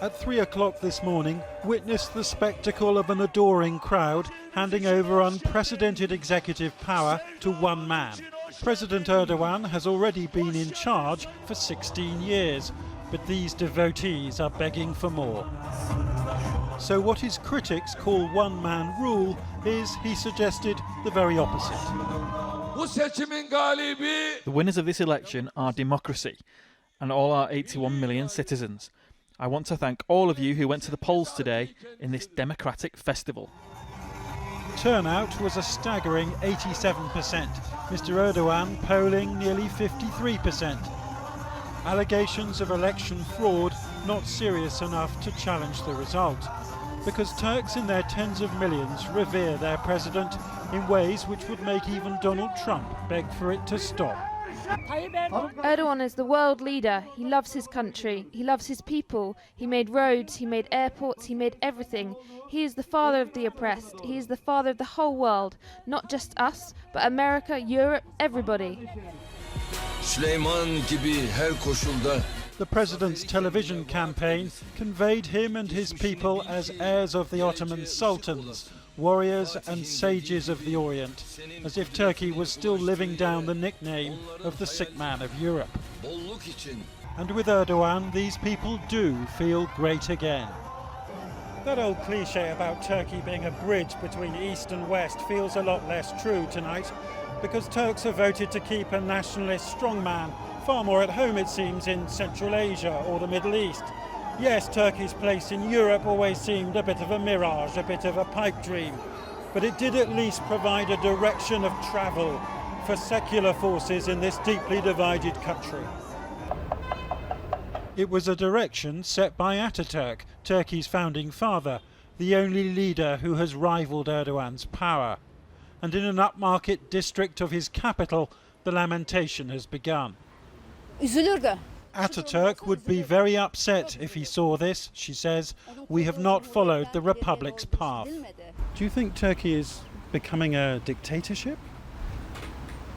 at 3 o'clock this morning, witnessed the spectacle of an adoring crowd handing over unprecedented executive power to one man. President Erdogan has already been in charge for 16 years, but these devotees are begging for more. So what his critics call one-man rule is, he suggested, the very opposite. The winners of this election are democracy and all our 81 million citizens. I want to thank all of you who went to the polls today in this democratic festival. Turnout was a staggering 87%. Mr. Erdogan polling nearly 53%. Allegations of election fraud not serious enough to challenge the result, because Turks in their tens of millions revere their president in ways which would make even Donald Trump beg for it to stop. Erdogan is the world leader. He loves his country. He loves his people. He made roads, he made airports, he made everything. He is the father of the oppressed. He is the father of the whole world. Not just us, but America, Europe, everybody. The president's television campaign conveyed him and his people as heirs of the Ottoman sultans, warriors and sages of the Orient, as if Turkey was still living down the nickname of the sick man of Europe. And with Erdogan, these people do feel great again. That old cliche about Turkey being a bridge between East and West feels a lot less true tonight, because Turks have voted to keep a nationalist strongman far more at home, it seems, in Central Asia or the Middle East. Yes, Turkey's place in Europe always seemed a bit of a mirage, a bit of a pipe dream, but it did at least provide a direction of travel for secular forces in this deeply divided country. It was a direction set by Ataturk, Turkey's founding father, the only leader who has rivaled Erdogan's power. And in an upmarket district of his capital, the lamentation has begun. Ataturk would be very upset if he saw this, she says. We have not followed the Republic's path. Do you think Turkey is becoming a dictatorship?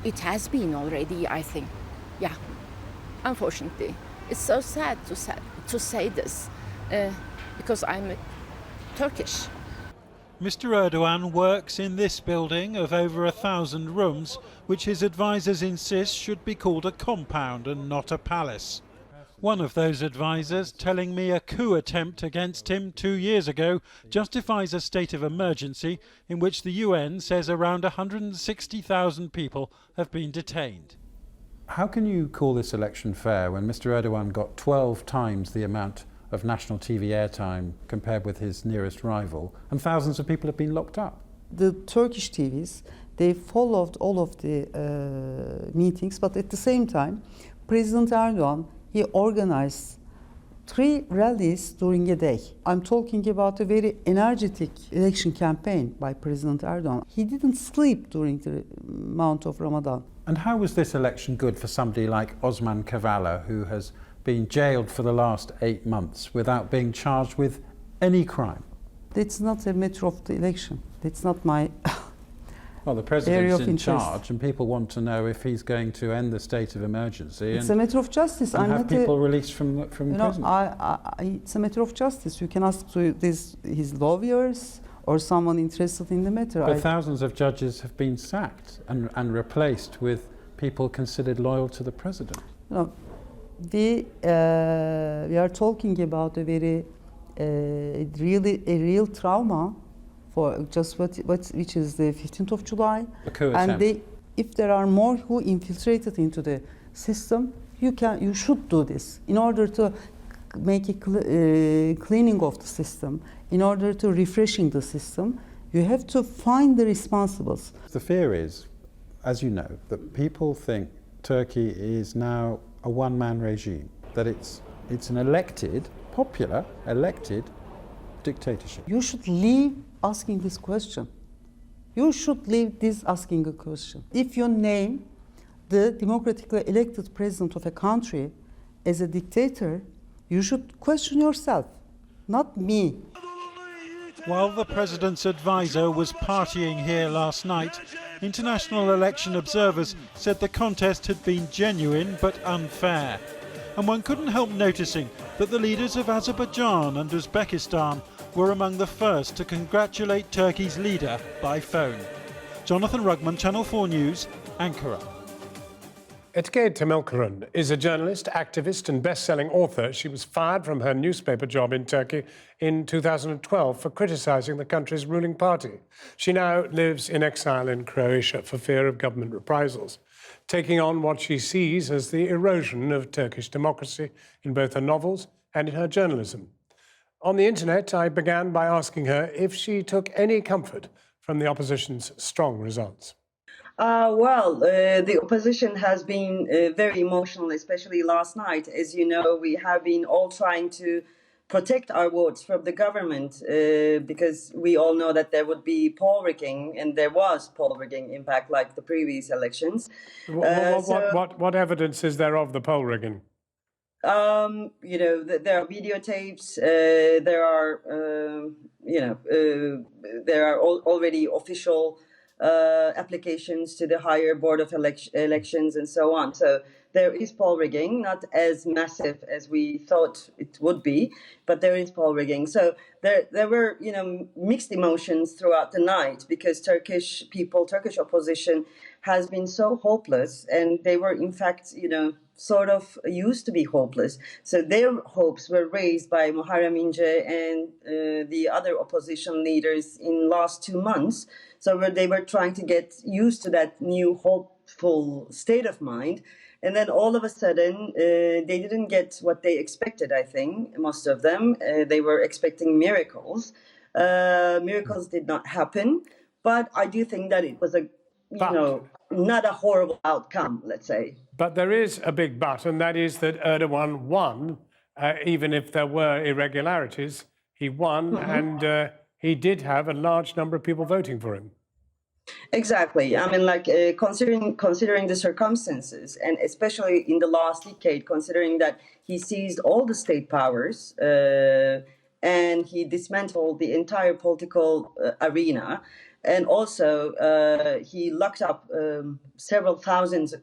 It has been already, I think. Yeah, unfortunately. It's so sad to say this, because I'm Turkish. Mr. Erdogan works in this building of over 1,000 rooms, which his advisers insist should be called a compound and not a palace. One of those advisers telling me a coup attempt against him 2 years ago justifies a state of emergency in which the UN says around 160,000 people have been detained. How can you call this election fair when Mr. Erdogan got 12 times the amount of national TV airtime compared with his nearest rival, and thousands of people have been locked up? The Turkish TVs, they followed all of the meetings, but at the same time, President Erdogan, he organized 3 rallies during a day. I'm talking about a very energetic election campaign by President Erdogan. He didn't sleep during the month of Ramadan. And how was this election good for somebody like Osman Kavala, who has been jailed for the last 8 months without being charged with any crime? It's not a matter of the election. It's not my well, the president's in charge, and people want to know if he's going to end the state of emergency. It's a matter of justice. And have people released from prison. It's a matter of justice. You can ask to his lawyers or someone interested in the matter. But thousands of judges have been sacked and replaced with people considered loyal to the president. No, we are talking about a very real trauma for just which is the 15th of July. A coup attempt. And if there are more who infiltrated into the system, you should do this in order to make a cleaning of the system, in order to refreshing the system. You have to find the responsibles. The fear is, as you know, that people think Turkey is now a one-man regime, that it's an elected, popular, elected dictatorship. You should leave asking this question. You should leave this asking a question. If you name the democratically elected president of a country as a dictator, you should question yourself, not me. While the president's advisor was partying here last night, international election observers said the contest had been genuine but unfair. And one couldn't help noticing that the leaders of Azerbaijan and Uzbekistan were among the first to congratulate Turkey's leader by phone. Jonathan Rugman, Channel 4 News, Ankara. Temelkuran is a journalist, activist and best-selling author. She was fired from her newspaper job in Turkey in 2012 for criticising the country's ruling party. She now lives in exile in Croatia for fear of government reprisals, taking on what she sees as the erosion of Turkish democracy in both her novels and in her journalism. On the internet, I began by asking her if she took any comfort from the opposition's strong results. The opposition has been very emotional, especially last night. As you know, we have been all trying to protect our votes from the government because we all know that there would be poll rigging, and there was poll rigging, in fact, like the previous elections. What evidence is there of the poll rigging? There are videotapes. There are already official applications to the higher board of elections and so on. So there is poll rigging, not as massive as we thought it would be, but there is poll rigging. So there were, mixed emotions throughout the night because Turkish opposition has been so hopeless, and they were, in fact, sort of used to be hopeless. So their hopes were raised by Muharrem İnce and the other opposition leaders in last 2 months. So they were trying to get used to that new hopeful state of mind. And then all of a sudden, they didn't get what they expected, I think, most of them. They were expecting miracles. Miracles did not happen. But I do think that it was not a horrible outcome, let's say. But there is a big but, and that is that Erdogan won, even if there were irregularities. He won, and he did have a large number of people voting for him. Exactly. I mean, considering the circumstances, and especially in the last decade, considering that he seized all the state powers and he dismantled the entire political arena. And also, he locked up several thousands,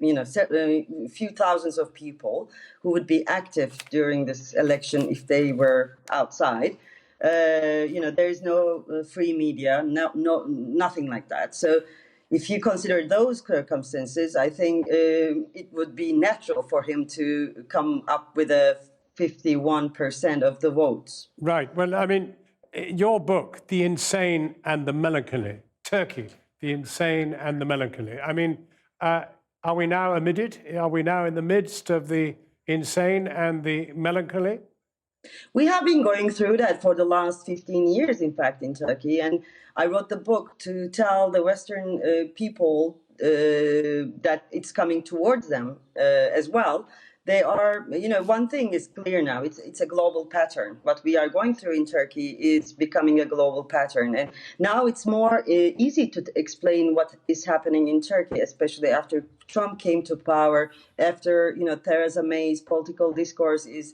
few thousands of people who would be active during this election if they were outside. There is no free media, nothing like that. So if you consider those circumstances, I think it would be natural for him to come up with a 51% of the votes. Right. Well, I mean, your book, The Insane and the Melancholy, Turkey, The Insane and the Melancholy. I mean, are we now amid it? Are we now in the midst of the insane and the melancholy? We have been going through that for the last 15 years, in fact, in Turkey. And I wrote the book to tell the Western people that it's coming towards them as well. They are, one thing is clear now. It's a global pattern. What we are going through in Turkey is becoming a global pattern. And now it's more easy to explain what is happening in Turkey, especially after Trump came to power, after, Theresa May's political discourse is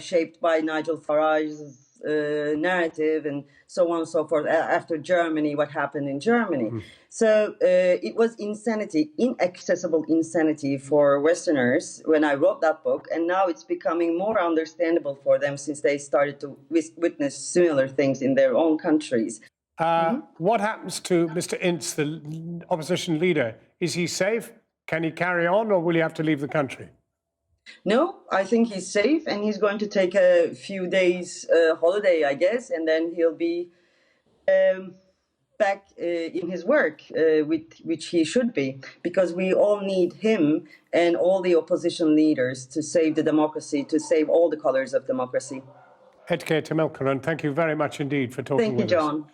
shaped by Nigel Farage's narrative and so on and so forth. After Germany, what happened in Germany. So it was insanity, inaccessible insanity for Westerners when I wrote that book. And now it's becoming more understandable for them since they started to witness similar things in their own countries. What happens to Mr. Ince, the opposition leader? Is he safe? Can he carry on, or will he have to leave the country? No, I think he's safe, and he's going to take a few days holiday, I guess, and then he'll be back in his work, which he should be, because we all need him and all the opposition leaders to save the democracy, to save all the colors of democracy. Temelkuran, thank you very much indeed for talking with us. Thank you, John.